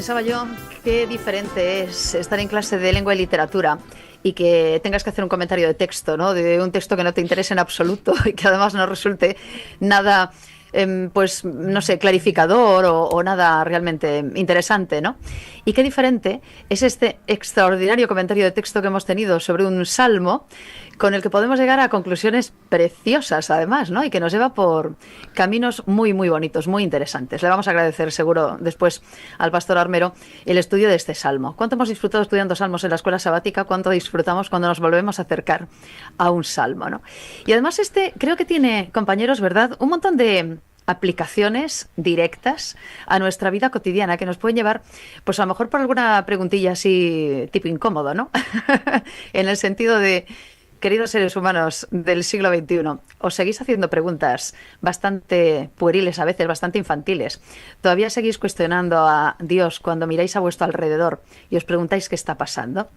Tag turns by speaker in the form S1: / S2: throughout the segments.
S1: Pensaba yo qué diferente es estar en clase de lengua y literatura y que tengas que hacer un comentario de texto, ¿no? De un texto que no te interese en absoluto y que además no resulte nada, pues, no sé, clarificador o nada realmente interesante, ¿no? Y qué diferente es este extraordinario comentario de texto que hemos tenido sobre un salmo con el que podemos llegar a conclusiones preciosas, además, ¿no? Y que nos lleva por caminos muy, muy bonitos, muy interesantes. Le vamos a agradecer, seguro, después al pastor Armero el estudio de este salmo. ¿Cuánto hemos disfrutado estudiando salmos en la escuela sabática? ¿Cuánto disfrutamos cuando nos volvemos a acercar a un salmo, ¿no? Y además creo que tiene, compañeros, ¿verdad?, un montón de aplicaciones directas a nuestra vida cotidiana que nos pueden llevar, pues a lo mejor por alguna preguntilla así tipo incómodo, ¿no? En el sentido de: queridos seres humanos del siglo XXI, os seguís haciendo preguntas bastante pueriles, a veces bastante infantiles. Todavía seguís cuestionando a Dios cuando miráis a vuestro alrededor y os preguntáis qué está pasando.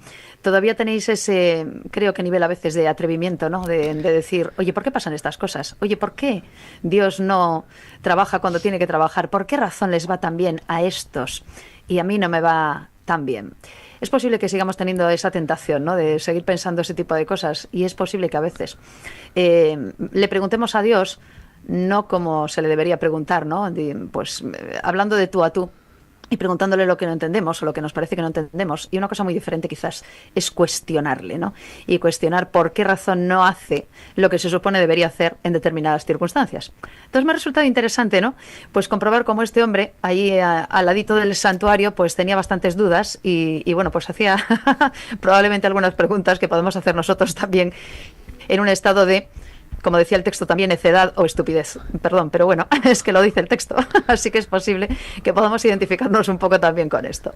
S1: Todavía tenéis ese, creo que nivel a veces de atrevimiento, ¿no? De decir: oye, ¿por qué pasan estas cosas? Oye, ¿por qué Dios no trabaja cuando tiene que trabajar? ¿Por qué razón les va tan bien a estos y a mí no me va tan bien? Es posible que sigamos teniendo esa tentación, ¿no?, de seguir pensando ese tipo de cosas, y es posible que a veces le preguntemos a Dios no como se le debería preguntar, ¿no? Pues hablando de tú a tú y preguntándole lo que no entendemos o lo que nos parece que no entendemos. Y una cosa muy diferente quizás es cuestionarle, ¿no? Y cuestionar por qué razón no hace lo que se supone debería hacer en determinadas circunstancias. Entonces me ha resultado interesante, ¿no?, pues comprobar cómo este hombre, ahí al ladito del santuario, pues tenía bastantes dudas y bueno, pues hacía probablemente algunas preguntas que podemos hacer nosotros también en un estado de, como decía el texto también, necedad o estupidez. Perdón, pero bueno, es que lo dice el texto, así que es posible que podamos identificarnos un poco también con esto.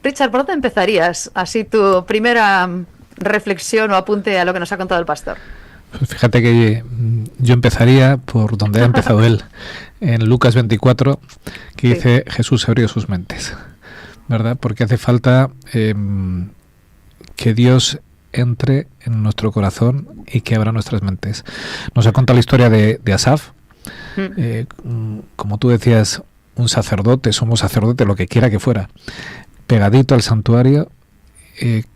S1: Richard, ¿por dónde empezarías? Así tu primera reflexión o apunte a lo que nos ha contado el pastor.
S2: Pues fíjate que yo empezaría por donde ha empezado él, en Lucas 24, que
S1: Sí.
S2: dice: Jesús abrió sus mentes, ¿verdad? Porque hace falta que Dios entre en nuestro corazón y que abra nuestras mentes. Nos ha contado la historia de Asaf. Como tú decías, un sacerdote, somos sacerdote, lo que quiera que fuera, pegadito al santuario.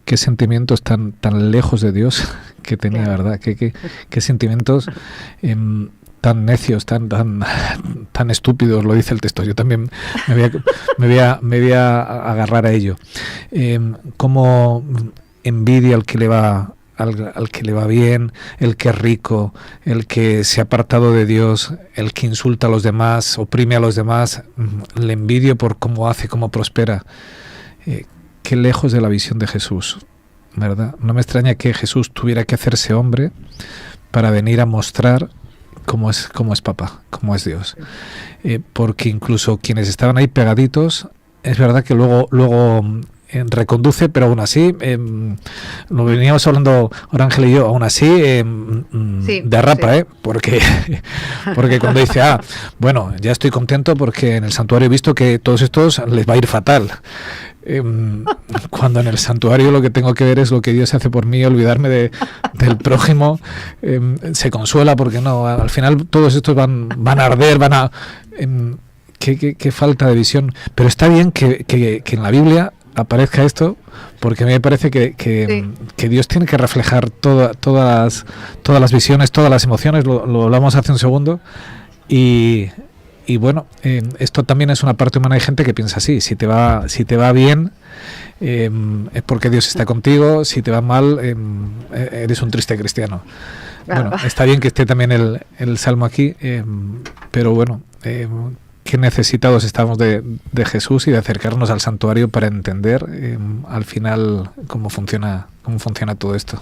S2: Qué sentimientos tan lejos de Dios que tenía, claro. ¿Verdad? Qué sentimientos tan necios, tan estúpidos, lo dice el texto. Yo también me voy a agarrar a ello. Cómo envidia al que le va al que le va bien, el que es rico, el que se ha apartado de Dios, el que insulta a los demás, oprime a los demás. Le envidio por cómo hace, cómo prospera. Qué lejos de la visión de Jesús, ¿verdad? No me extraña que Jesús tuviera que hacerse hombre para venir a mostrar cómo es papá, cómo es Dios. Porque incluso quienes estaban ahí pegaditos, es verdad que luego reconduce, pero aún así, lo veníamos hablando ahora Ángel y yo, aún así sí, derrapa, sí. Porque cuando dice, bueno, ya estoy contento porque en el santuario he visto que todos estos les va a ir fatal. Cuando en el santuario lo que tengo que ver es lo que Dios hace por mí, olvidarme del prójimo. Se consuela porque no, al final todos estos van a arder, van a... qué falta de visión. Pero está bien que en la Biblia aparezca esto, porque a mí me parece que Dios tiene que reflejar todas las visiones, todas las emociones. Lo hablamos hace un segundo. Y bueno, esto también es una parte humana. Hay gente que piensa así: si te va bien, es porque Dios está contigo; si te va mal, eres un triste cristiano. Claro. Bueno, está bien que esté también el salmo aquí, pero bueno, qué necesitados estamos de Jesús y de acercarnos al santuario para entender al final cómo funciona todo esto.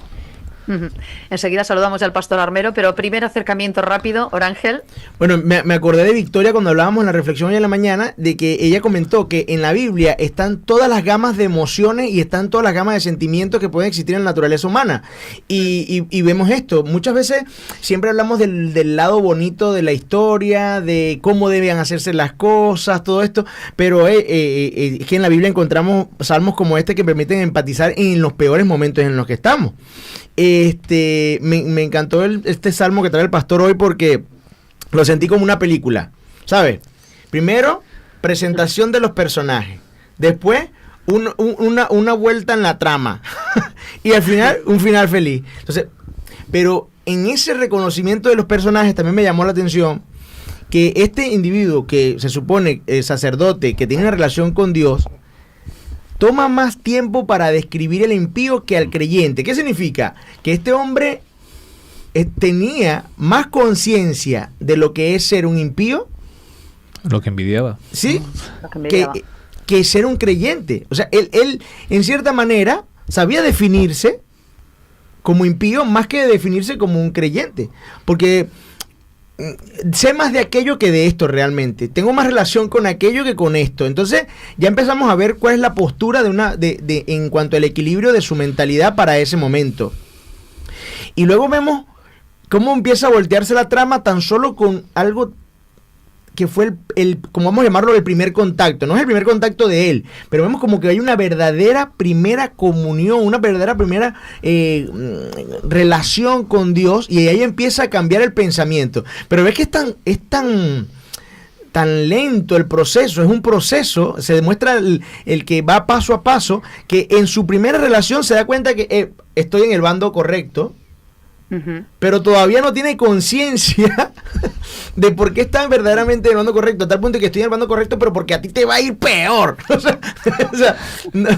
S1: Enseguida saludamos al pastor Armero, pero primer acercamiento rápido, Orángel.
S3: Bueno, me acordé de Victoria cuando hablábamos en la reflexión hoy en la mañana, de que ella comentó que en la Biblia están todas las gamas de emociones y están todas las gamas de sentimientos que pueden existir en la naturaleza humana. Y vemos esto. Muchas veces siempre hablamos del lado bonito de la historia, de cómo debían hacerse las cosas, todo esto, pero es que en la Biblia encontramos salmos como este que permiten empatizar en los peores momentos en los que estamos. Me encantó este salmo que trae el pastor hoy porque lo sentí como una película, ¿sabes? Primero, presentación de los personajes. después una vuelta en la trama y al final un final feliz. Entonces, pero en ese reconocimiento de los personajes también me llamó la atención que este individuo que se supone sacerdote, que tiene una relación con Dios, toma más tiempo para describir el impío que al creyente. ¿Qué significa? Que este hombre tenía más conciencia de lo que es ser un impío.
S2: Lo que envidiaba.
S3: Sí, que ser un creyente. O sea, él en cierta manera sabía definirse como impío más que definirse como un creyente. Porque sé más de aquello que de esto realmente. Tengo más relación con aquello que con esto. Entonces ya empezamos a ver cuál es la postura en cuanto al equilibrio de su mentalidad para ese momento. Y luego vemos cómo empieza a voltearse la trama tan solo con algo que fue como vamos a llamarlo, el primer contacto. No es el primer contacto de él, pero vemos como que hay una verdadera primera comunión, una verdadera primera relación con Dios, y ahí empieza a cambiar el pensamiento. Pero ves que es tan lento el proceso, es un proceso, se demuestra el que va paso a paso, que en su primera relación se da cuenta que estoy en el bando correcto, pero todavía no tiene conciencia de por qué está verdaderamente en el bando correcto, a tal punto que estoy en el bando correcto, pero porque a ti te va a ir peor. O sea,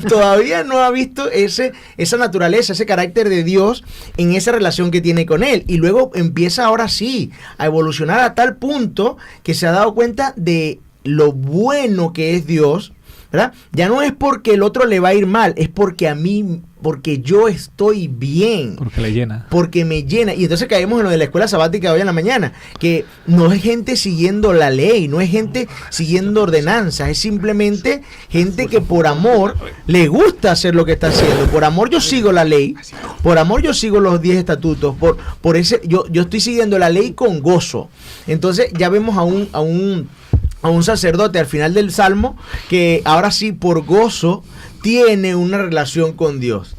S3: todavía no ha visto esa naturaleza, ese carácter de Dios en esa relación que tiene con él. Y luego empieza ahora sí a evolucionar a tal punto que se ha dado cuenta de lo bueno que es Dios, ¿verdad? Ya no es porque el otro le va a ir mal, es porque yo estoy bien.
S2: Porque le llena.
S3: Porque me llena. Y entonces caemos en lo de la escuela sabática de hoy en la mañana, que no es gente siguiendo la ley, no es gente siguiendo ordenanzas, es simplemente gente que por amor le gusta hacer lo que está haciendo. Por amor yo sigo la ley, por amor yo sigo los 10 estatutos, por ese yo estoy siguiendo la ley con gozo. Entonces ya vemos a un sacerdote al final del Salmo que ahora sí por gozo tiene una relación con Dios.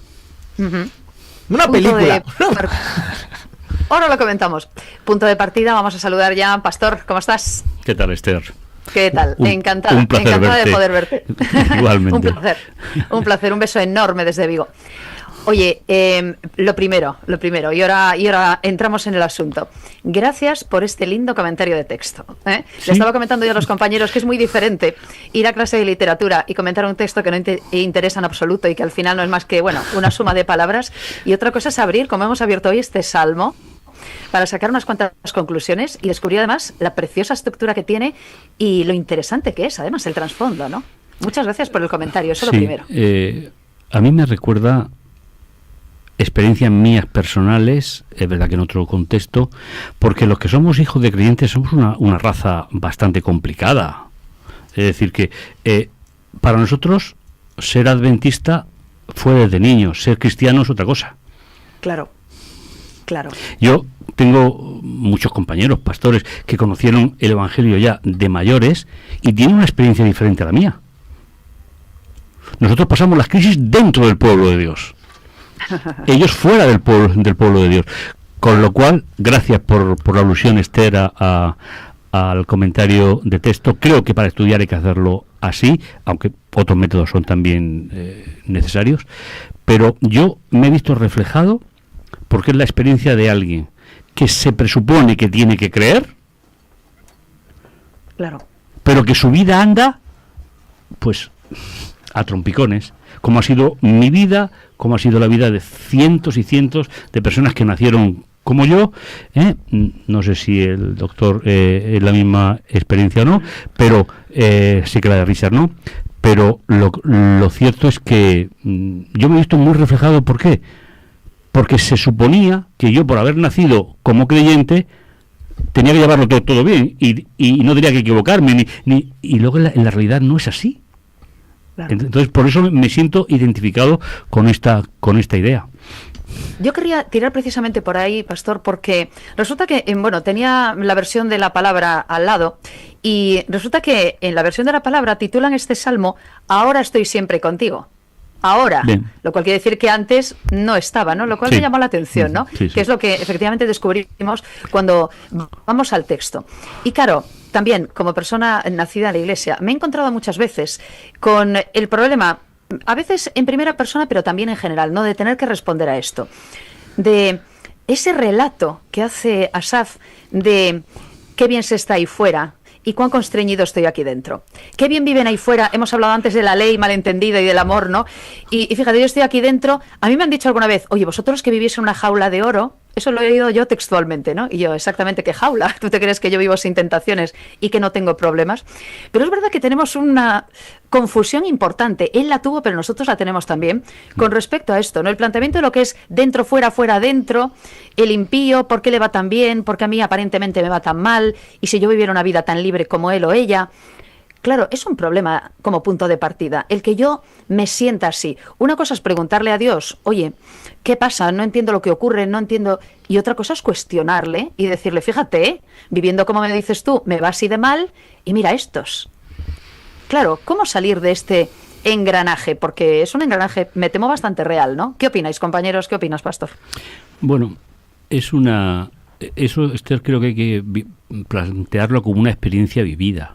S3: Una película.
S1: Ahora lo comentamos. Punto de partida, vamos a saludar ya. Pastor, ¿cómo estás?
S4: ¿Qué tal, Esther?
S1: ¿Qué tal? Encantada.
S4: Un placer
S1: encantada
S4: verte.
S1: de poder verte.
S4: Igualmente.
S1: Un placer, un beso enorme desde Vigo. Oye, lo primero, y ahora entramos en el asunto. Gracias por este lindo comentario de texto. ¿Sí? Le estaba comentando yo a los compañeros que es muy diferente ir a clase de literatura y comentar un texto que no interesa en absoluto y que al final no es más que, una suma de palabras. Y otra cosa es abrir, como hemos abierto hoy, este salmo para sacar unas cuantas conclusiones y descubrir además la preciosa estructura que tiene y lo interesante que es, además, el trasfondo, ¿no? Muchas gracias por el comentario, eso es lo primero.
S4: A mí me recuerda experiencias mías personales, es verdad que en otro contexto, porque los que somos hijos de creyentes somos una raza bastante complicada. Es decir, que para nosotros ser adventista fue desde niños, ser cristiano es otra cosa.
S1: Claro.
S4: Yo tengo muchos compañeros, pastores, que conocieron el Evangelio ya de mayores y tienen una experiencia diferente a la mía. Nosotros pasamos las crisis dentro del pueblo de Dios. Ellos fuera del pueblo de Dios. Con lo cual, gracias por la alusión, Esther, al comentario de texto. Creo que para estudiar hay que hacerlo así, aunque otros métodos son también necesarios. Pero yo me he visto reflejado porque es la experiencia de alguien que se presupone que tiene que creer,
S1: claro,
S4: pero que su vida anda, pues, a trompicones, como ha sido mi vida, como ha sido la vida de cientos y cientos de personas que nacieron como yo. No sé si el doctor es la misma experiencia o no, pero sí que la de Richard no, pero lo cierto es que yo me he visto muy reflejado. ¿Por qué? Porque se suponía que yo, por haber nacido como creyente, tenía que llevarlo todo bien y no tenía que equivocarme, y luego en la realidad no es así. Claro. Entonces, por eso me siento identificado con esta idea.
S1: Yo quería tirar precisamente por ahí, Pastor, porque resulta que, tenía la versión de la palabra al lado, y resulta que en la versión de la palabra titulan este salmo, Ahora estoy siempre contigo. Ahora, bien. Lo cual quiere decir que antes no estaba, ¿no? Lo cual me llamó la atención, ¿no? Sí. Que es lo que efectivamente descubrimos cuando vamos al texto. Y claro, también, como persona nacida en la Iglesia, me he encontrado muchas veces con el problema, a veces en primera persona, pero también en general, ¿no? De tener que responder a esto. De ese relato que hace Asaf de qué bien se está ahí fuera y cuán constreñido estoy aquí dentro. Qué bien viven ahí fuera. Hemos hablado antes de la ley malentendida y del amor, ¿no? Y fíjate, yo estoy aquí dentro. A mí me han dicho alguna vez, oye, vosotros que vivís en una jaula de oro, eso lo he oído yo textualmente, ¿no? Y yo, exactamente, ¿qué jaula? ¿Tú te crees que yo vivo sin tentaciones y que no tengo problemas? Pero es verdad que tenemos una confusión importante. Él la tuvo, pero nosotros la tenemos también con respecto a esto, ¿no? El planteamiento de lo que es dentro, fuera, fuera, dentro, el impío, ¿por qué le va tan bien? ¿Por qué a mí aparentemente me va tan mal? Y si yo viviera una vida tan libre como él o ella... Claro, es un problema como punto de partida, el que yo me sienta así. Una cosa es preguntarle a Dios, oye, ¿qué pasa? No entiendo lo que ocurre, no entiendo... Y otra cosa es cuestionarle y decirle, fíjate, viviendo como me dices tú, me va así de mal y mira estos. Claro, ¿cómo salir de este engranaje? Porque es un engranaje, me temo, bastante real, ¿no? ¿Qué opináis, compañeros? ¿Qué opinas, Pastor?
S4: Bueno, eso, Esther, creo que hay que plantearlo como una experiencia vivida.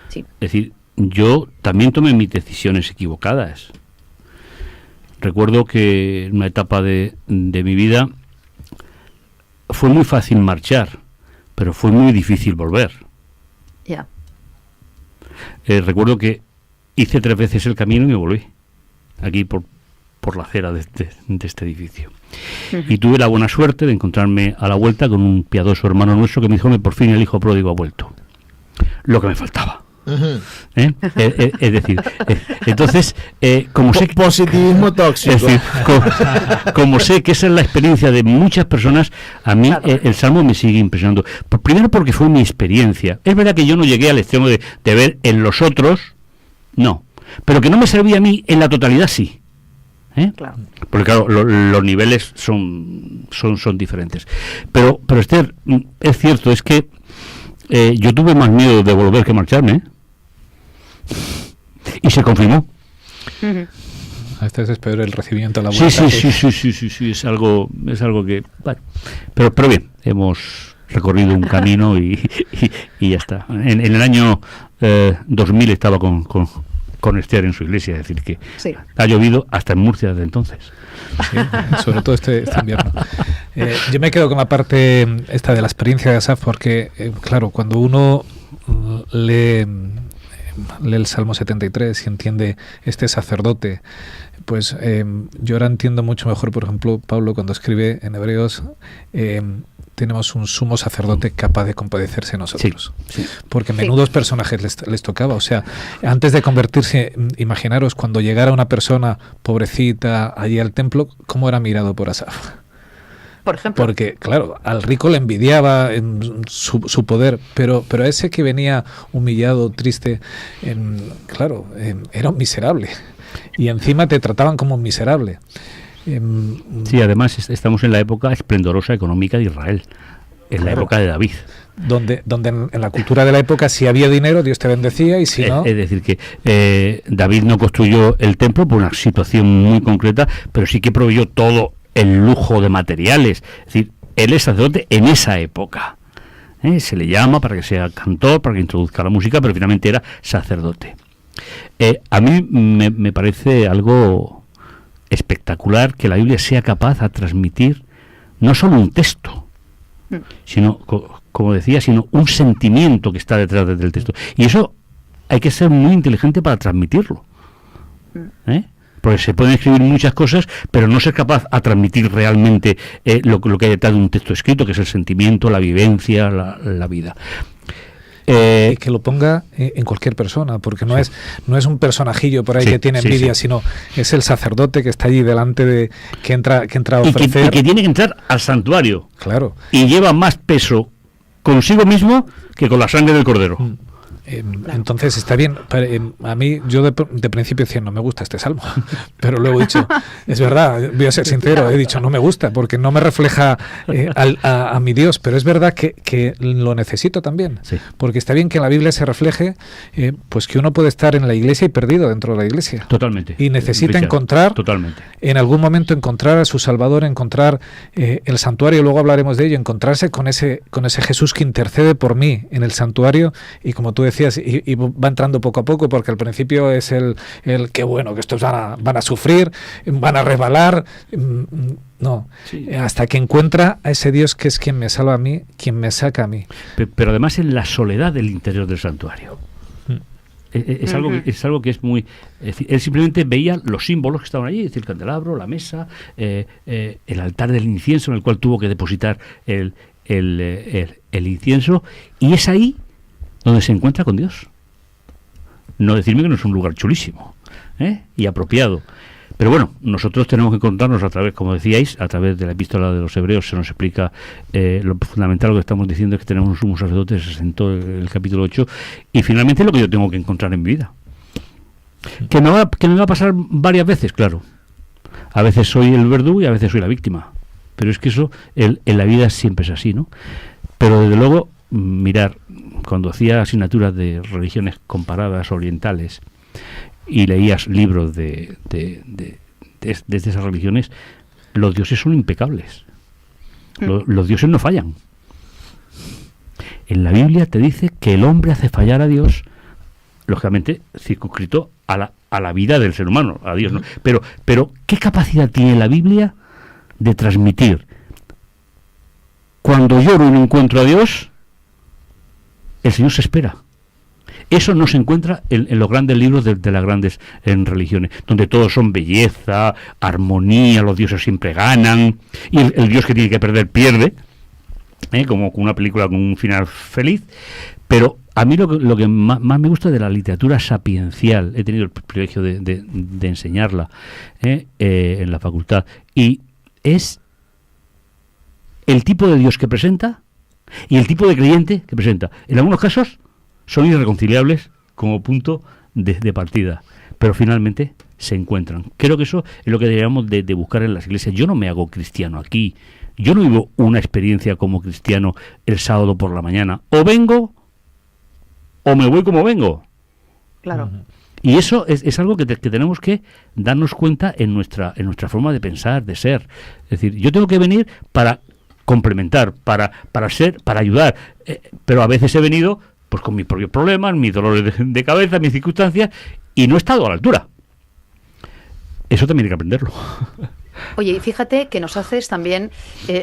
S1: Sí.
S4: Es decir, yo también tomé mis decisiones equivocadas. Recuerdo que en una etapa de mi vida fue muy fácil marchar, pero fue muy difícil volver.
S1: Ya.
S4: Recuerdo que hice 3 veces el camino y me volví aquí por la acera de este edificio. Uh-huh. Y tuve la buena suerte de encontrarme a la vuelta con un piadoso hermano nuestro que me dijo que por fin el hijo pródigo ha vuelto. Lo que me faltaba. Uh-huh. Es decir, entonces, como sé que,
S3: positivismo tóxico.
S4: Es decir, como sé que esa es la experiencia de muchas personas, a mí claro. El Salmo me sigue impresionando. Primero porque fue mi experiencia. Es verdad que yo no llegué al extremo de ver en los otros, no, pero que no me servía a mí en la totalidad, sí. Claro. Porque claro, los niveles son diferentes. Pero Esther, es cierto, es que yo tuve más miedo de volver que marcharme, y se confirmó.
S2: Uh-huh. A veces es peor el recibimiento a la vuelta.
S4: Sí, es algo que... Bueno, pero bien, hemos recorrido un camino y ya está. En el año 2000 estaba con Esther en su iglesia, es decir que sí. Ha llovido hasta en Murcia desde entonces.
S2: Sí, sobre todo este invierno. Yo me quedo con la parte esta de la experiencia de Asaf porque, claro, cuando uno lee el Salmo 73 y entiende este sacerdote, pues yo ahora entiendo mucho mejor, por ejemplo, Pablo cuando escribe en Hebreos, tenemos un sumo sacerdote capaz de compadecerse de nosotros. Sí. Porque menudos personajes les tocaba. O sea, antes de convertirse, imaginaros cuando llegara una persona pobrecita allí al templo, ¿cómo era mirado por Asaf?
S1: Por ejemplo.
S2: Porque, claro, al rico le envidiaba su poder, pero a ese que venía humillado, triste, era un miserable. Y encima te trataban como un miserable.
S4: Sí, además estamos en la época esplendorosa económica de Israel, en la época de David.
S2: Donde en la cultura de la época, si había dinero, Dios te bendecía, y si no...
S4: Es decir, que David no construyó el templo por una situación muy concreta, pero sí que proveyó todo el lujo de materiales. Es decir, él es sacerdote en esa época. Se le llama para que sea cantor, para que introduzca la música, pero finalmente era sacerdote. A mí me parece algo espectacular que la Biblia sea capaz de transmitir no solo un texto, sino, como decía, sino un sentimiento que está detrás del texto. Y eso hay que ser muy inteligente para transmitirlo. Porque se pueden escribir muchas cosas, pero no ser capaz a transmitir realmente lo que hay detrás de un texto escrito, que es el sentimiento, la vivencia, la vida.
S2: Que lo ponga en cualquier persona, porque no es un personajillo por ahí que tiene envidia, sino es el sacerdote que está allí delante de que entra a ofrecer.
S4: Y que tiene que entrar al santuario.
S2: Claro.
S4: Y lleva más peso consigo mismo que con la sangre del cordero.
S2: Entonces está bien. A mí, yo de principio decía, no me gusta este salmo, pero luego he dicho, es verdad, voy a ser sincero, he dicho, no me gusta, porque no me refleja a mi Dios, pero es verdad que lo necesito también,
S4: Sí.
S2: porque está bien que en la Biblia se refleje pues que uno puede estar en la iglesia y perdido dentro de la iglesia.
S4: Totalmente.
S2: Y necesita
S4: Richard,
S2: encontrar,
S4: totalmente.
S2: en algún momento encontrar a su Salvador, encontrar el santuario, luego hablaremos de ello, encontrarse con ese Jesús que intercede por mí en el santuario, y como tú decías, y va entrando poco a poco, porque al principio es el qué bueno, que estos van a sufrir, van a resbalar, no,
S4: Sí.
S2: hasta que encuentra a ese Dios que es quien me salva a mí, quien me saca a mí.
S4: Pero además en la soledad del interior del santuario. Es algo que es muy... Es decir, él simplemente veía los símbolos que estaban allí, es decir, el candelabro, la mesa, el altar del incienso en el cual tuvo que depositar el incienso, y es ahí donde se encuentra con Dios. No decirme que no es un lugar chulísimo y apropiado. Pero bueno, nosotros tenemos que encontrarnos a través, como decíais, a través de la epístola de los Hebreos se nos explica lo fundamental. Lo que estamos diciendo es que tenemos un sumo sacerdote, se sentó el capítulo 8, y finalmente lo que yo tengo que encontrar en mi vida. Que me va a pasar varias veces, claro. A veces soy el verdugo y a veces soy la víctima. Pero es que eso en la vida siempre es así, ¿no? Pero desde luego, mirar, cuando hacía asignaturas de religiones comparadas orientales y leías libros de esas religiones, los dioses son impecables. Los dioses no fallan. En la Biblia te dice que el hombre hace fallar a Dios, lógicamente circunscrito a la vida del ser humano, a Dios, ¿no? Pero ¿qué capacidad tiene la Biblia de transmitir? Cuando lloro y no encuentro a Dios, el Señor se espera. Eso no se encuentra en los grandes libros de las grandes religiones, donde todos son belleza, armonía, los dioses siempre ganan, y el Dios que tiene que perder pierde, como con una película con un final feliz. Pero a mí lo que más me gusta de la literatura sapiencial, he tenido el privilegio de enseñarla en la facultad, y es el tipo de Dios que presenta y el tipo de creyente que presenta. En algunos casos son irreconciliables como punto de partida, pero finalmente se encuentran. Creo que eso es lo que deberíamos de buscar en las iglesias. Yo no me hago cristiano aquí, yo no vivo una experiencia como cristiano el sábado por la mañana. O vengo o me voy como vengo.
S1: Claro.
S4: Y eso es algo que tenemos que darnos cuenta en nuestra forma de pensar, de ser. Es decir, yo tengo que venir para complementar, para ayudar, pero a veces he venido pues con mis propios problemas, mis dolores de cabeza, mis circunstancias, y no he estado a la altura. Eso también hay que aprenderlo.
S1: Oye, y fíjate que nos haces también,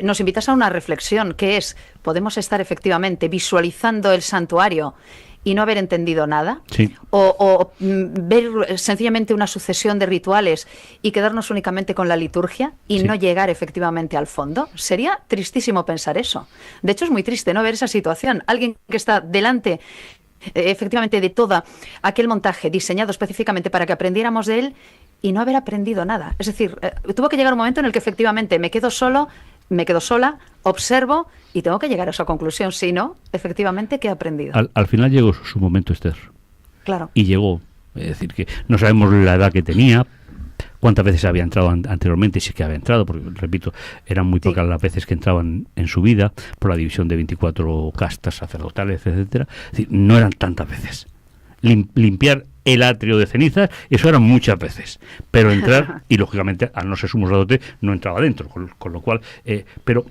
S1: nos invitas a una reflexión, que es, podemos estar efectivamente visualizando el santuario y no haber entendido nada,
S4: Sí.
S1: o ver sencillamente una sucesión de rituales y quedarnos únicamente con la liturgia y
S4: Sí.
S1: no llegar efectivamente al fondo. Sería tristísimo pensar eso. De hecho, es muy triste, ¿no?, ver esa situación. Alguien que está delante efectivamente de todo aquel montaje diseñado específicamente para que aprendiéramos de él y no haber aprendido nada. Es decir, tuvo que llegar un momento en el que efectivamente me quedo solo, me quedo sola, observo y tengo que llegar a esa conclusión. Si no, efectivamente, ¿qué he aprendido?
S4: Al final llegó su momento, Esther.
S1: Claro.
S4: Y llegó. Es decir, que no sabemos la edad que tenía, cuántas veces había entrado anteriormente, sí que había entrado, porque, repito, eran muy pocas las veces que entraban en su vida, por la división de 24 castas sacerdotales, etcétera. Es decir, no eran tantas veces. Limpiar el atrio de cenizas, eso eran muchas veces, pero entrar, y lógicamente al no ser sumo sacerdote no entraba dentro, con lo cual, pero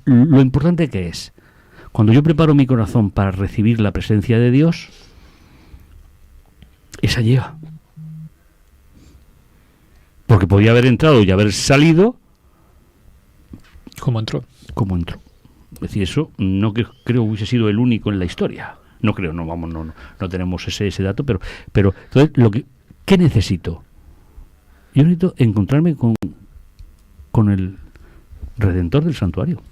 S4: lo importante que es, cuando yo preparo mi corazón para recibir la presencia de Dios, esa llega, porque podía haber entrado y haber salido
S2: ¿Cómo entró?
S4: como entró. Es decir, eso no creo hubiese sido el único en la historia. No creo, no tenemos ese dato, pero entonces ¿qué necesito? Yo necesito encontrarme con el Redentor del santuario.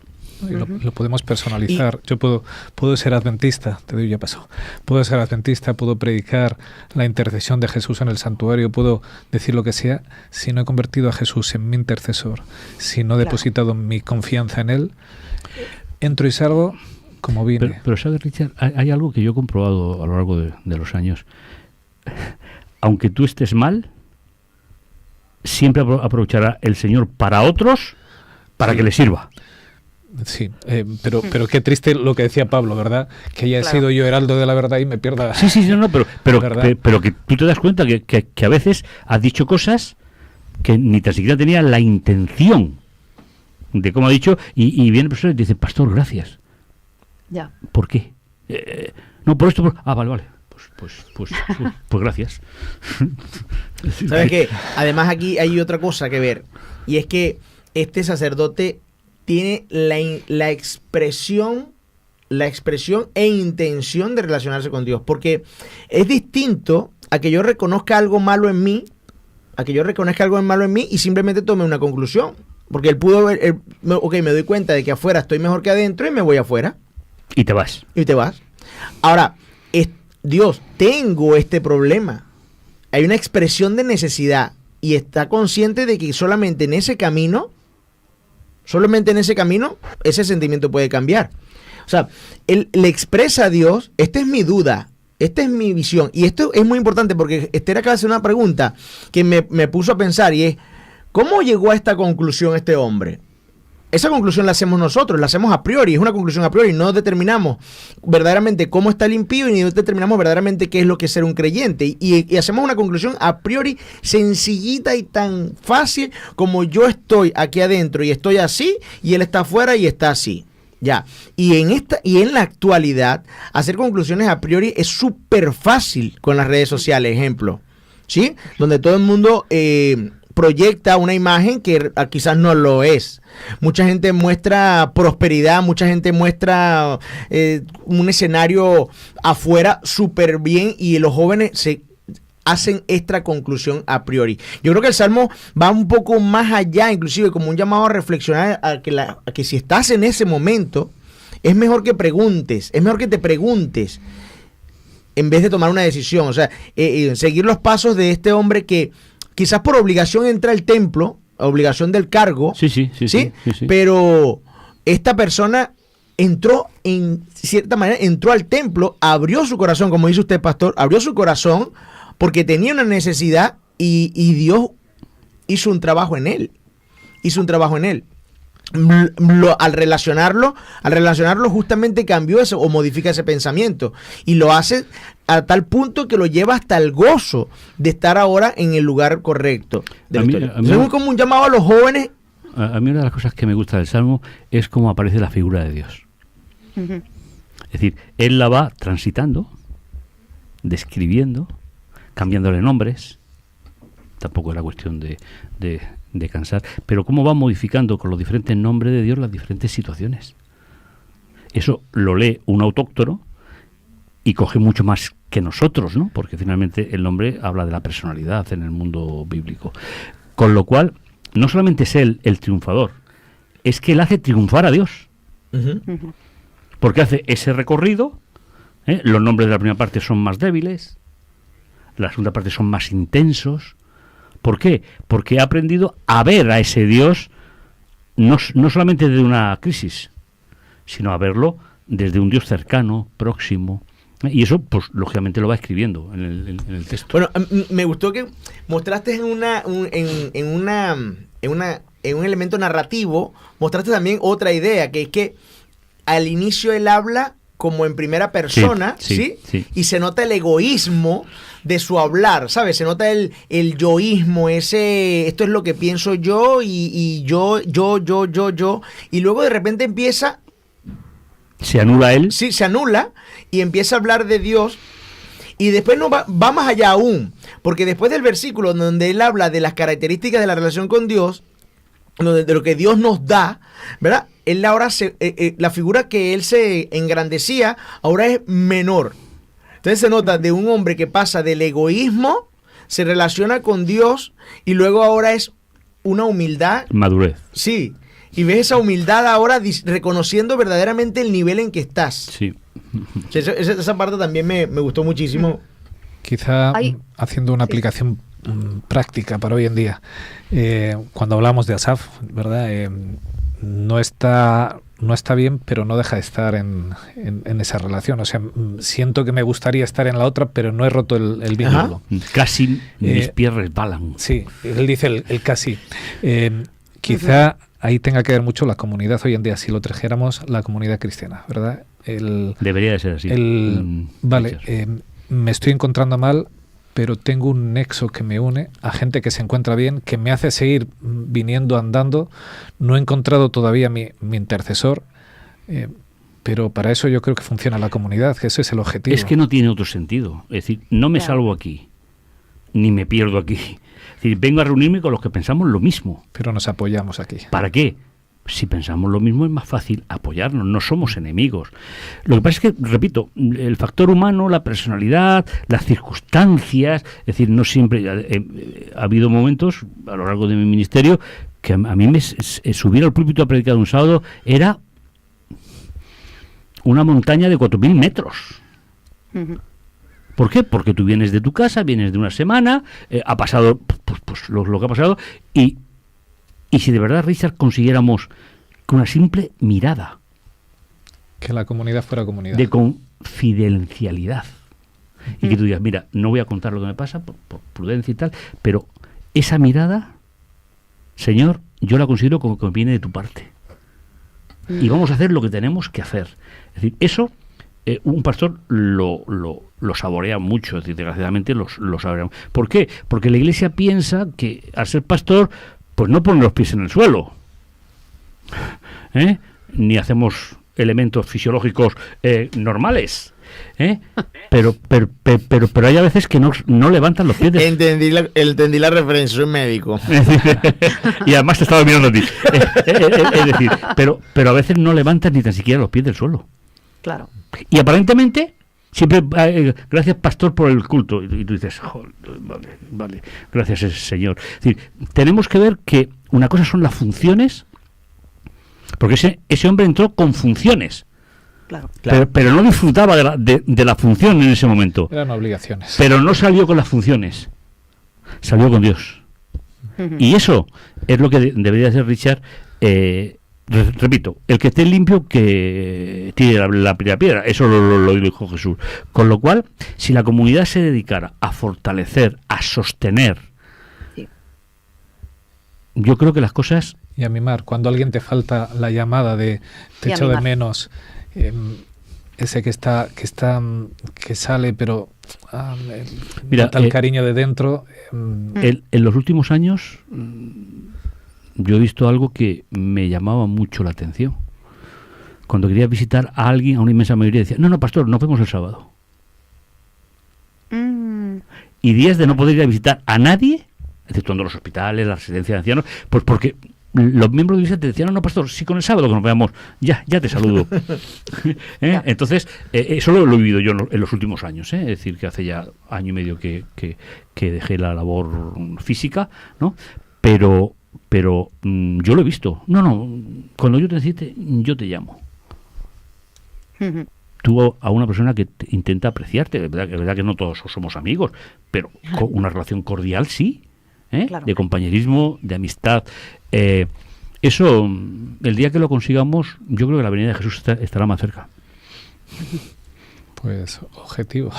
S2: Lo podemos personalizar. Yo puedo ser adventista, te doy ya paso. Puedo ser adventista, puedo predicar la intercesión de Jesús en el santuario, puedo decir lo que sea. Si no he convertido a Jesús en mi intercesor, si no he depositado mi confianza en Él, entro y salgo como vine.
S4: Pero ¿sabes, Richard? Hay algo que yo he comprobado a lo largo de los años. Aunque tú estés mal, siempre aprovechará el Señor para otros, para que les sirva.
S2: Sí, pero qué triste lo que decía Pablo, ¿verdad? Que haya sido yo heraldo de la verdad y me pierda.
S4: Sí, no, pero que tú te das cuenta que a veces has dicho cosas que ni tan siquiera tenía la intención de cómo ha dicho, y viene el profesor y te dice, pastor, gracias.
S1: Ya.
S4: ¿Por qué? No, por esto. Vale. Pues gracias.
S3: ¿Sabes qué? Además aquí hay otra cosa que ver, y es que este sacerdote tiene la expresión e intención de relacionarse con Dios, porque es distinto a que yo reconozca algo malo en mí, y simplemente tome una conclusión, porque él pudo ver, ok, me doy cuenta de que afuera estoy mejor que adentro y me voy afuera.
S4: Y te vas.
S3: Ahora, Dios, tengo este problema. Hay una expresión de necesidad y está consciente de que solamente en ese camino ese sentimiento puede cambiar. O sea, él le expresa a Dios, esta es mi duda, esta es mi visión. Y esto es muy importante porque Esther acaba de hacer una pregunta que me puso a pensar, y es, ¿cómo llegó a esta conclusión este hombre? Esa conclusión la hacemos nosotros, la hacemos a priori, es una conclusión a priori, no determinamos verdaderamente cómo está el impío y ni determinamos verdaderamente qué es lo que es ser un creyente. Y hacemos una conclusión a priori sencillita y tan fácil como yo estoy aquí adentro y estoy así y él está afuera y está así. Ya. Y en la actualidad, hacer conclusiones a priori es súper fácil con las redes sociales, ejemplo, ¿sí? Donde todo el mundo proyecta una imagen que quizás no lo es. Mucha gente muestra prosperidad, mucha gente muestra un escenario afuera súper bien y los jóvenes se hacen esta conclusión a priori. Yo creo que el Salmo va un poco más allá, inclusive como un llamado a reflexionar a que si estás en ese momento, es mejor que te preguntes en vez de tomar una decisión. O sea, seguir los pasos de este hombre que quizás por obligación entra al templo, obligación del cargo. Sí. Pero esta persona entró, en cierta manera, entró al templo, abrió su corazón, como dice usted, pastor, abrió su corazón porque tenía una necesidad y Dios hizo un trabajo en él. Al relacionarlo justamente cambió eso o modifica ese pensamiento y lo hace a tal punto que lo lleva hasta el gozo de estar ahora en el lugar correcto. Es como un llamado a los jóvenes.
S4: A mí una de las cosas que me gusta del Salmo es cómo aparece la figura de Dios. Uh-huh. Es decir, él la va transitando, describiendo, cambiándole nombres. Tampoco es la cuestión de cansar, pero cómo va modificando con los diferentes nombres de Dios las diferentes situaciones. Eso lo lee un autóctono y coge mucho más que nosotros, ¿no? Porque finalmente el nombre habla de la personalidad en el mundo bíblico. Con lo cual, no solamente es él el triunfador, es que él hace triunfar a Dios. Uh-huh. Porque hace ese recorrido, los nombres de la primera parte son más débiles, la segunda parte son más intensos. ¿Por qué? Porque ha aprendido a ver a ese Dios no solamente desde una crisis, sino a verlo desde un Dios cercano, próximo. Y eso, pues, lógicamente lo va escribiendo en el texto.
S3: Bueno, me gustó que mostraste en un elemento narrativo, mostraste también otra idea, que es que al inicio él habla como en primera persona, ¿sí? Y se nota el egoísmo de su hablar, ¿sabes? Se nota el yoísmo, esto es lo que pienso yo y yo, y luego de repente empieza...
S4: ¿Se anula él?
S3: Sí, se anula y empieza a hablar de Dios y después va más allá aún, porque después del versículo donde él habla de las características de la relación con Dios, de lo que Dios nos da, ¿verdad? Él ahora, la figura que él se engrandecía, ahora es menor. Entonces se nota de un hombre que pasa del egoísmo, se relaciona con Dios y luego ahora es una humildad.
S4: Madurez.
S3: Sí. Y ves esa humildad ahora reconociendo verdaderamente el nivel en que estás.
S4: Sí.
S3: Esa parte también me gustó muchísimo.
S2: Quizá haciendo una aplicación práctica para hoy en día. Cuando hablamos de Asaf, ¿verdad? No está no está bien, pero no deja de estar en esa relación. O sea, siento que me gustaría estar en la otra, pero no he roto el vínculo.
S4: Casi mis pies resbalan.
S2: Sí, él dice el casi. Quizá ahí tenga que ver mucho la comunidad hoy en día, si lo trajéramos, la comunidad cristiana, ¿verdad?
S4: Debería de ser así.
S2: Vale, me estoy encontrando mal, pero tengo un nexo que me une a gente que se encuentra bien, que me hace seguir viniendo, andando. No he encontrado todavía mi intercesor, pero para eso yo creo que funciona la comunidad, que ese es el objetivo.
S4: Es que no tiene otro sentido. Es decir, no me salvo aquí, ni me pierdo aquí. Es decir, vengo a reunirme con los que pensamos lo mismo.
S2: Pero nos apoyamos aquí.
S4: ¿Para qué? Si pensamos lo mismo es más fácil apoyarnos, no somos enemigos. Lo que pasa es que, repito, el factor humano, la personalidad, las circunstancias, es decir, no siempre... ha habido momentos a lo largo de mi ministerio que a mí subir al púlpito a predicar un sábado era una montaña de 4.000 metros. Uh-huh. ¿Por qué? Porque tú vienes de tu casa, vienes de una semana, ha pasado pues lo que ha pasado, y si de verdad, Richard, consiguiéramos con una simple mirada,
S2: que la comunidad fuera comunidad,
S4: de confidencialidad, y que tú digas, mira, no voy a contar lo que me pasa por prudencia y tal, pero esa mirada, Señor, yo la considero como que viene de tu parte, y vamos a hacer lo que tenemos que hacer. Es decir, eso un pastor lo saborea mucho, es decir, desgraciadamente lo saborea. ¿Por qué? Porque la Iglesia piensa que al ser pastor pues no ponen los pies en el suelo, ni hacemos elementos fisiológicos normales, pero hay a veces que no levantan los pies.
S3: Entendí la referencia, soy médico.
S4: Y además te estaba mirando a ti. Es decir, pero a veces no levantan ni tan siquiera los pies del suelo.
S1: Claro.
S4: Y aparentemente siempre, gracias pastor por el culto, y tú dices, vale, gracias Señor. Es decir, tenemos que ver que una cosa son las funciones, porque ese hombre entró con funciones,
S1: claro.
S4: Pero no disfrutaba de la función en ese momento.
S2: Eran obligaciones.
S4: Pero no salió con las funciones, salió con Dios. Uh-huh. Y eso es lo que debería hacer Richard. Repito, el que esté limpio que tire la primera piedra, eso lo dijo Jesús. Con lo cual, si la comunidad se dedicara a fortalecer, a sostener, sí, yo creo que las cosas...
S2: Y a mimar, cuando a alguien te falta la llamada de te echo de menos, ese que sale, pero
S4: mira,
S2: el cariño de dentro...
S4: En los últimos años... yo he visto algo que me llamaba mucho la atención. Cuando quería visitar a alguien, a una inmensa mayoría, decía, no, pastor, nos vemos el sábado. Y días de no poder ir a visitar a nadie, exceptuando los hospitales, las residencias de ancianos, pues porque los miembros de la iglesia te decían, no, pastor, sí, con el sábado que nos veamos, ya te saludo. Entonces, eso lo he vivido yo en los últimos años, es decir, que hace ya año y medio que dejé la labor física, ¿no? Pero yo lo he visto. No, cuando yo te necesite, yo te llamo. Uh-huh. Tú a una persona que intenta apreciarte, es verdad que no todos somos amigos, pero con una relación cordial sí, claro, de compañerismo, de amistad. Eso, el día que lo consigamos, yo creo que la venida de Jesús estará más cerca.
S2: Pues objetivo.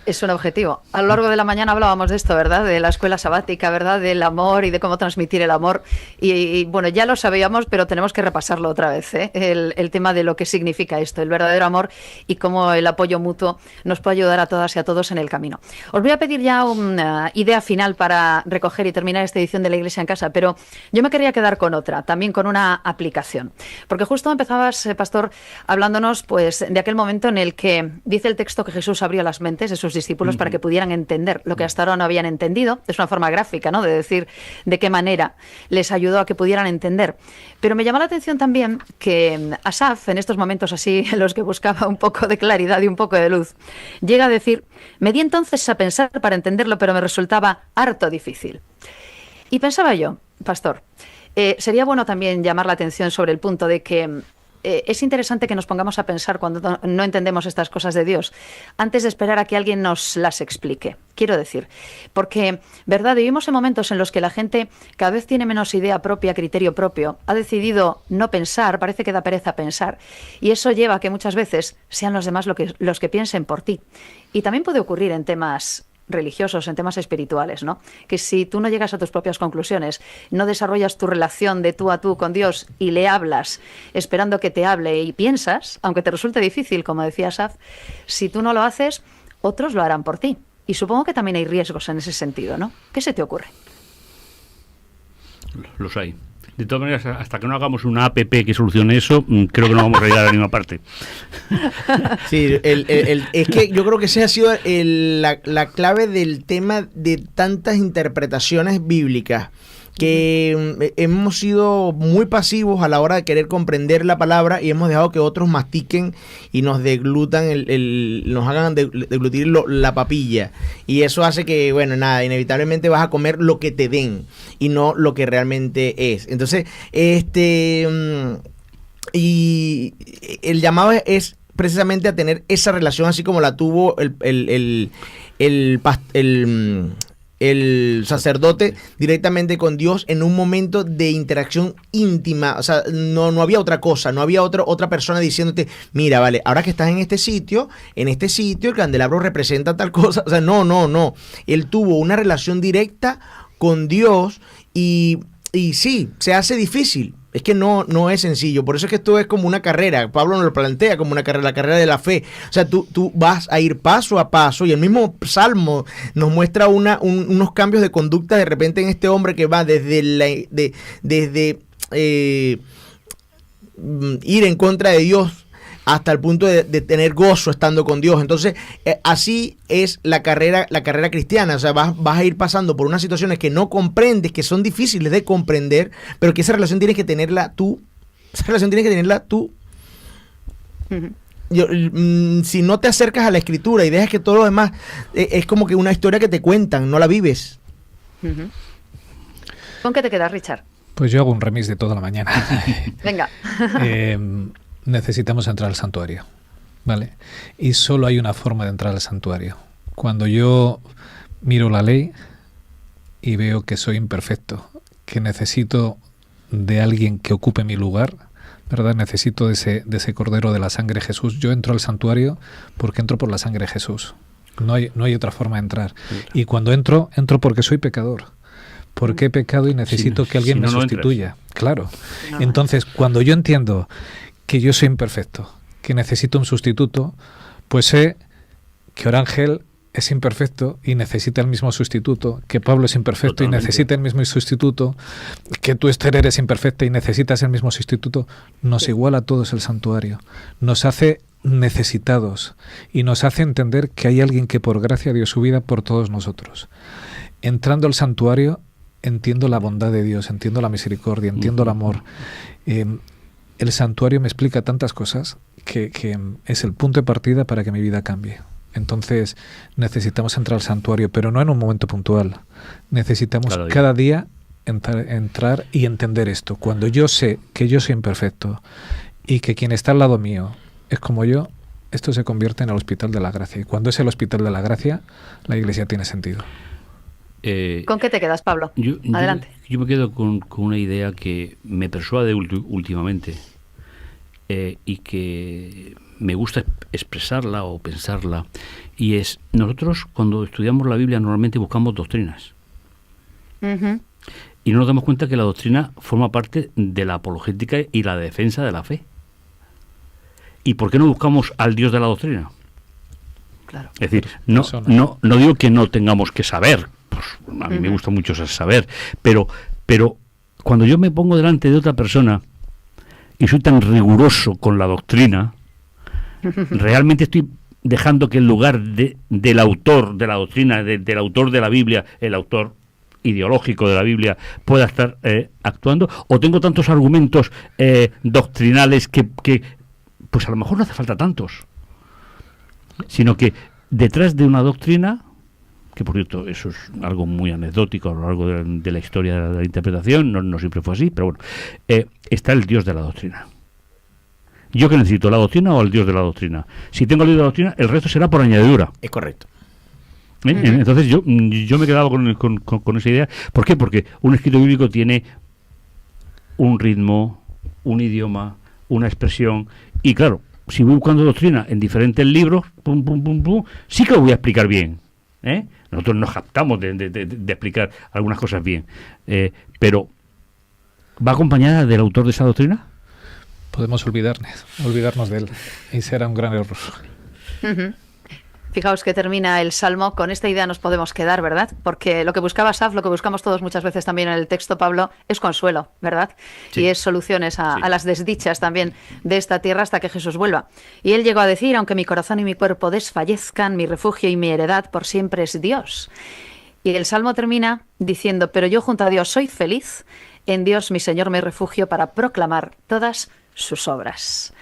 S1: Es un objetivo. A lo largo de la mañana hablábamos de esto, ¿verdad? De la escuela sabática, ¿verdad? Del amor y de cómo transmitir el amor. Y bueno, ya lo sabíamos, pero tenemos que repasarlo otra vez, ¿eh? El tema de lo que significa esto, el verdadero amor y cómo el apoyo mutuo nos puede ayudar a todas y a todos en el camino. Os voy a pedir ya una idea final para recoger y terminar esta edición de La Iglesia en Casa, pero yo me quería quedar con otra, también con una aplicación. Porque justo empezabas, pastor, hablándonos pues de aquel momento en el que dice el texto que Jesús abrió las mentes de sus discípulos para que pudieran entender lo que hasta ahora no habían entendido. Es una forma gráfica, ¿no?, de decir de qué manera les ayudó a que pudieran entender. Pero me llama la atención también que Asaf, en estos momentos así en los que buscaba un poco de claridad y un poco de luz, llega a decir, me di entonces a pensar para entenderlo, pero me resultaba harto difícil. Y pensaba yo, pastor, sería bueno también llamar la atención sobre el punto de que es interesante que nos pongamos a pensar cuando no entendemos estas cosas de Dios, antes de esperar a que alguien nos las explique. Quiero decir, porque, ¿verdad? Vivimos en momentos en los que la gente cada vez tiene menos idea propia, criterio propio, ha decidido no pensar, parece que da pereza pensar, y eso lleva a que muchas veces sean los demás los que piensen por ti. Y también puede ocurrir en temas religiosos, en temas espirituales, ¿no? Que si tú no llegas a tus propias conclusiones, no desarrollas tu relación de tú a tú con Dios y le hablas esperando que te hable y piensas, aunque te resulte difícil, como decía Asaf, si tú no lo haces, otros lo harán por ti. Y supongo que también hay riesgos en ese sentido, ¿no? ¿Qué se te ocurre?
S4: Los hay. De todas maneras, hasta que no hagamos una app que solucione eso, creo que no vamos a llegar a la misma parte.
S3: Sí, es que yo creo que esa ha sido la clave del tema de tantas interpretaciones bíblicas, que hemos sido muy pasivos a la hora de querer comprender la palabra y hemos dejado que otros mastiquen y nos deglutan, nos hagan deglutir la papilla. Y eso hace que, bueno, nada, inevitablemente vas a comer lo que te den y no lo que realmente es. Entonces, y el llamado es precisamente a tener esa relación así como la tuvo el sacerdote directamente con Dios en un momento de interacción íntima. O sea, no había otra cosa, no había otra persona diciéndote, mira, vale, ahora que estás en este sitio el candelabro representa tal cosa. O sea, no. Él tuvo una relación directa con Dios y sí, se hace difícil. Es que no es sencillo. Por eso es que esto es como una carrera. Pablo nos lo plantea como una carrera, la carrera de la fe. O sea, tú vas a ir paso a paso y el mismo Salmo nos muestra unos cambios de conducta de repente en este hombre que va desde ir en contra de Dios hasta el punto de tener gozo estando con Dios. Entonces, así es la carrera cristiana. O sea, vas a ir pasando por unas situaciones que no comprendes, que son difíciles de comprender, pero que esa relación tienes que tenerla tú. Si no te acercas a la escritura y dejas que todo lo demás es como que una historia que te cuentan, no la vives.
S1: ¿Con qué te quedas, Richard?
S2: Pues yo hago un remix de toda la mañana.
S1: Venga.
S2: Necesitamos entrar al santuario, ¿vale? Y solo hay una forma de entrar al santuario. Cuando yo miro la ley y veo que soy imperfecto, que necesito de alguien que ocupe mi lugar, ¿verdad? Necesito de ese cordero de la sangre de Jesús. Yo entro al santuario porque entro por la sangre de Jesús. No hay otra forma de entrar. Y cuando entro porque soy pecador. Porque he pecado y necesito que alguien me sustituya. Claro. Entonces, cuando yo entiendo que yo soy imperfecto, que necesito un sustituto, pues sé que Orángel es imperfecto y necesita el mismo sustituto, que Pablo es imperfecto y necesita el mismo sustituto, que tú, Esther, eres imperfecta y necesitas el mismo sustituto. Nos iguala a todos el santuario, nos hace necesitados y nos hace entender que hay alguien que por gracia dio su vida por todos nosotros. Entrando al santuario entiendo la bondad de Dios, entiendo la misericordia, entiendo el amor. El santuario me explica tantas cosas que es el punto de partida para que mi vida cambie. Entonces necesitamos entrar al santuario, pero no en un momento puntual. Necesitamos cada día entrar y entender esto. Cuando yo sé que yo soy imperfecto y que quien está al lado mío es como yo, esto se convierte en el hospital de la gracia. Y cuando es el hospital de la gracia, la iglesia tiene sentido.
S1: ¿Con qué te quedas, Pablo? Adelante.
S4: Yo me quedo con una idea que me persuade últimamente y que me gusta expresarla o pensarla, y es, nosotros cuando estudiamos la Biblia normalmente buscamos doctrinas. Y no nos damos cuenta que la doctrina forma parte de la apologética y la defensa de la fe. ¿Y por qué no buscamos al Dios de la doctrina?
S1: Claro.
S4: Es decir, no digo que no tengamos que saber. Pues a mí me gusta mucho saber, pero cuando yo me pongo delante de otra persona y soy tan riguroso con la doctrina, realmente estoy dejando que en lugar del autor de la doctrina, del autor de la Biblia, el autor ideológico de la Biblia, pueda estar actuando, o tengo tantos argumentos doctrinales que pues a lo mejor no hace falta tantos, sino que detrás de una doctrina, que por cierto eso es algo muy anecdótico a lo largo de la historia de la interpretación, no siempre fue así, pero bueno, está el Dios de la doctrina. ¿Yo qué necesito? ¿La doctrina o el Dios de la doctrina? Si tengo el Dios de la doctrina, el resto será por añadidura.
S3: Es correcto.
S4: Entonces yo me he quedado con esa idea. ¿Por qué? Porque un escrito bíblico tiene un ritmo, un idioma, una expresión, y claro, si voy buscando doctrina en diferentes libros, pum, pum, pum, pum, sí que lo voy a explicar bien. Nosotros nos jactamos de explicar algunas cosas bien, pero ¿va acompañada del autor de esa doctrina?
S2: Podemos olvidarnos de él, y será un gran error.
S1: Fijaos que termina el Salmo, con esta idea nos podemos quedar, ¿verdad? Porque lo que buscaba Asaf, lo que buscamos todos muchas veces también en el texto, Pablo, es consuelo, ¿verdad?
S4: Sí.
S1: Y es soluciones a las desdichas también de esta tierra hasta que Jesús vuelva. Y él llegó a decir, aunque mi corazón y mi cuerpo desfallezcan, mi refugio y mi heredad por siempre es Dios. Y el Salmo termina diciendo, pero yo junto a Dios soy feliz, en Dios mi Señor me refugio para proclamar todas sus obras.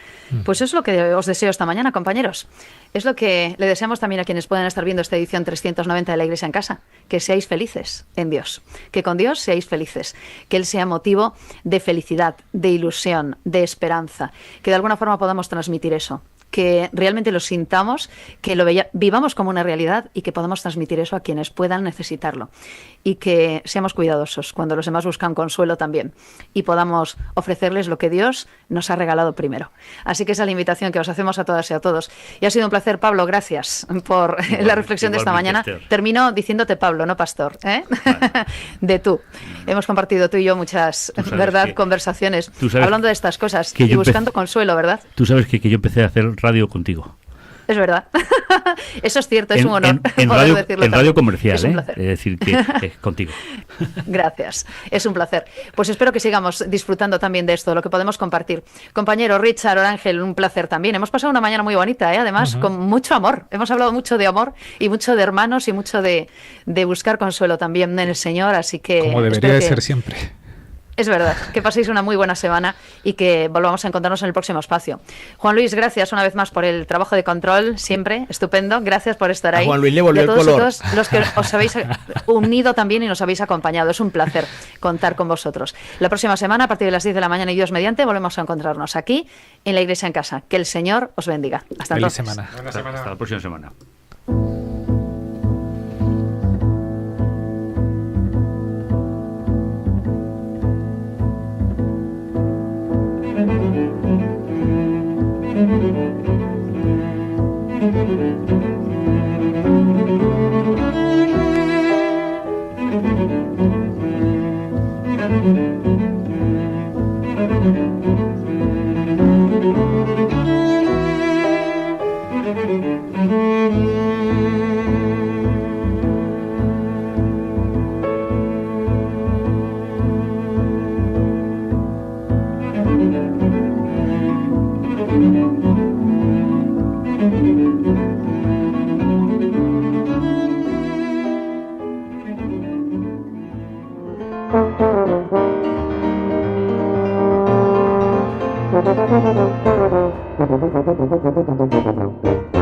S1: Pues es lo que os deseo esta mañana, compañeros. Es lo que le deseamos también a quienes puedan estar viendo esta edición 390 de la Iglesia en Casa, que seáis felices en Dios, que con Dios seáis felices, que Él sea motivo de felicidad, de ilusión, de esperanza, que de alguna forma podamos transmitir eso, que realmente lo sintamos, que lo vivamos como una realidad y que podamos transmitir eso a quienes puedan necesitarlo. Y que seamos cuidadosos cuando los demás buscan consuelo también y podamos ofrecerles lo que Dios nos ha regalado primero. Así que esa es la invitación que os hacemos a todas y a todos. Y ha sido un placer, Pablo, gracias por la reflexión de esta mañana.
S4: Esther.
S1: Termino diciéndote Pablo, no Pastor, ¿eh?
S4: Vale.
S1: De tú. Hemos compartido tú y yo muchas,
S4: Tú sabes
S1: ¿verdad?, conversaciones hablando de estas cosas
S4: que
S1: y
S4: yo
S1: buscando consuelo, ¿verdad?
S4: Tú sabes que yo empecé a hacer radio contigo.
S1: Es verdad. Eso es cierto, es un honor.
S4: En
S1: poder
S4: radio,
S1: decirlo
S4: en
S1: también.
S4: radio comercial,
S1: Es un placer.
S4: es decir, que es contigo.
S1: Gracias, es un placer. Pues espero que sigamos disfrutando también de esto, lo que podemos compartir. Compañero Richard Orángel, un placer también. Hemos pasado una mañana muy bonita, además, con mucho amor. Hemos hablado mucho de amor y mucho de hermanos y mucho de buscar consuelo también en el Señor, así que...
S2: Como debería
S1: espero
S2: de
S1: que-
S2: ser siempre.
S1: Es verdad, que paséis una muy buena semana y que volvamos a encontrarnos en el próximo espacio. Juan Luis, gracias una vez más por el trabajo de control, siempre estupendo. Gracias por estar
S3: A
S1: ahí.
S3: Juan Luis le volvió
S1: Y a
S3: el
S1: todos y
S3: color.
S1: todas los que os habéis unido también y nos habéis acompañado. Es un placer contar con vosotros. La próxima semana, a partir de las 10 de la mañana y Dios mediante, volvemos a encontrarnos aquí en la Iglesia en Casa. Que el Señor os bendiga. Hasta
S2: Feliz
S1: entonces.
S2: semana.
S4: Hasta la próxima semana.
S5: Thank you.